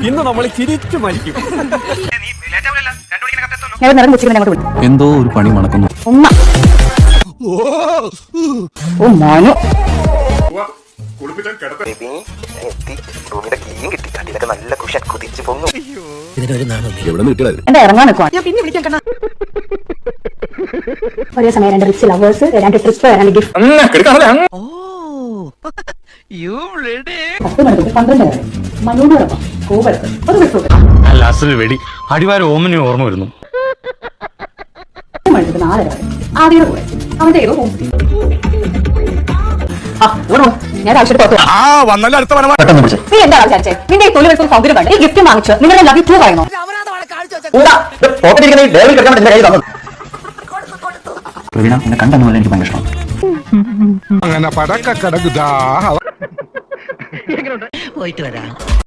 ഇന്ന് നമ്മൾ ചിരിച്ചു മരിക്കും. എന്തോ ഒരു പണി മണക്കുന്നു. ഒരേ സമയം 2 റിച്ച് ലവേഴ്സ്, 2 ട്രിപ്പ്, 2 ഗിഫ്റ്റ്. 10 മണിക്ക് 12 വരെ മനോഹരമ കോവളത്ത് ഒരു വെടി അടിവാര ഓമനി ഓർമ്മ വരുന്നു. 10 മണിക്ക് 4 വരെ ആദ്യം കൂടെ അവന്റെ ഏതോ ഞാൻ ആവശ്യപ്പെട്ട് നീ എന്താ വിചാരിച്ചേ? നിന്റെ ഈ തൊഴിൽ സൗകര്യം കണ്ട് ഈ ഗിഫ്റ്റ് വാങ്ങിച്ചു നിങ്ങളുടെ ലവ് ടു പറയുന്നു. എന്നെ കണ്ടെന്നുള്ള എനിക്ക് ഭയങ്കര ഇഷ്ടമാണ്. അങ്ങനെ പടക്ക കിടക്കുതാ. പോയിട്ട് വരാം.